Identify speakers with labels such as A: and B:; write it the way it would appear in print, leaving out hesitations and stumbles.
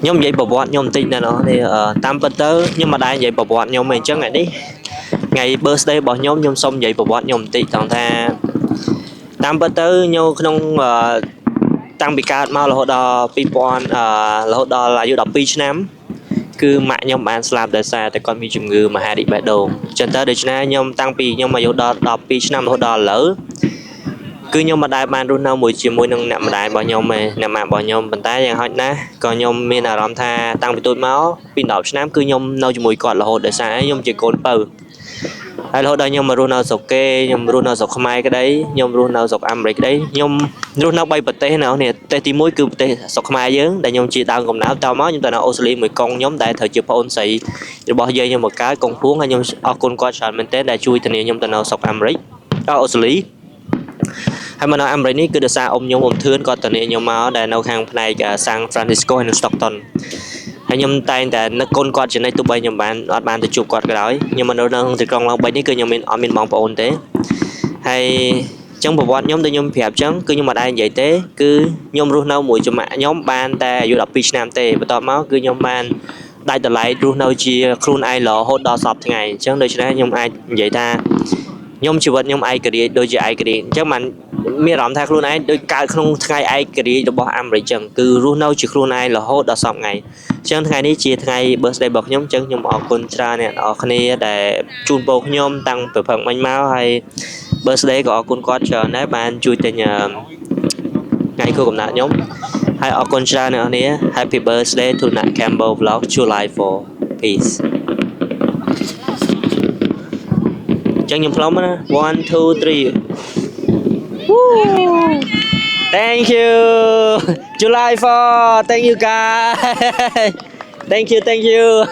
A: nhóm vậy bảo bọn nhóm tin là nó thì tam bữa tới nhưng mà đại vậy bảo bọn nhóm mình chắc ngày đi ngày birthday bảo nhóm xong vậy bảo bọn nhóm tin thằng tha tam bữa tới nhau không tăng bị cao mau là hồi đó pipon là hồi đó là vô đọc pi năm cứ mạng nhóm bạn slap đời xa tại con mi chừng ngư mà hai định bẻ đồ chân tới được na nhóm tăng pi nhưng mà vô đó đọc pi năm hồi đó lỡ cứ nhóm mà đại ban luôn nào mùi chiều mùi nâng nằm đại bao nhóm mà nằm mà bao nhóm bàn tayយ៉ាងហោចណាស់ក៏ខ្ញុំមានអារម្មណ៍ថាតាំងពីទូចមកពី10ឆ្នាំគឺខ្ញុំនៅជាមួយគាត់រហូតដោយសារខ្ញុំជាកូនបើហើយរហូតដល់ខ្ញុំមករស់នៅស្រុកគេខ្ញុំរស់នៅស្រុកខ្មែរក្តីខ្ញុំរស់នៅស្រុកអាមេរិកក្តីខ្ញុំរស់នៅ3ប្រទេសនៅនេះប្រទេសទី1គឺប្រទេសស្រុកខ្មែរយើងដែលខ្ញុំជាដើមកំណើតតមកខ្ញុំទៅនៅអូស្ត្រាលីមួយកុងខ្ញុំដែលត្រូវជាប្អូនស្រីរបស់យាយខ្ញុំមកកើតកុងភួងហើយខ្ញុំអរគុណគាត់ច្រើនមែនទែនដែលជួយធានាខ្ញុំទៅនៅស្រុកអាមេរិកអូស្ត្រាលីហើយមកនៅអាមេរិកនេះគឺដោយសារអ៊ំខ្ញុំអ៊ំធឿនគាត់ធានាខ្ញុំមកដែលនៅខាងផ្នែក San Francisco ហើយនៅ Stockton ហើយខ្ញុំតែងតែនឹកកូនគាត់ជានិច្ចទោះបីខ្ញុំអត់បានទៅជួបគាត់ក៏ដោយខ្ញុំមកនៅទីក្រុងឡង់បិចនេះគឺខ្ញុំអត់មានបងប្អូនទេហើយចឹងប្រវត្តិខ្ញុំដូចខ្ញុំប្រាប់ចឹងគឺខ្ញុំអត់ដែរនិយាយទេគឺខ្ញុំរស់នៅមួយចំម៉ាក់ខ្ញុំបានតែអាយុ12ឆ្នាំទេបន្ទាប់មកគឺខ្ញុំបានដាច់តម្លៃរស់នៅជាខ្លួនឯងរហូតដល់សពថ្ងៃអញ្ចឹងដូច្នេះខ្ញុំអាចនិយាយថាខ្ញុំជីវិតខ្ញុំឯករាជ្យដូចជាឯករាជ្យអញ្ចឹងបានមានអារម្មណ៍ថាខ្លួនឯងដូចកើតក្នុងថ្ងៃឯករាជ្យរបស់អាមេរិកចឹងគឺរស់នៅជាខ្លួនឯងរហូតដល់សពថ្ងៃអញ្ចឹងថ្ងៃនេះជាថ្ងៃ birthday របស់ខ្ញុំអញ្ចឹងខ្ញុំអរគុណច្រើនអ្នកនរគ្នាដែលជូនពរខ្ញុំតាំងពីព្រឹកមិញមកហើយ birthday ក៏អរគុណគាត់ច្រើនដែរបានជួយទិញថ្ងៃខួបកំណើតខ្ញុំហើយអរគុណច្រើនអ្នកនរគ្នា Happy birthday to Nat Campbell Vlog July 4 Peace ចឹងខ្ញុំផ្លុំណា1 2 3 Woo! Thank you July 4 thank you guys thank you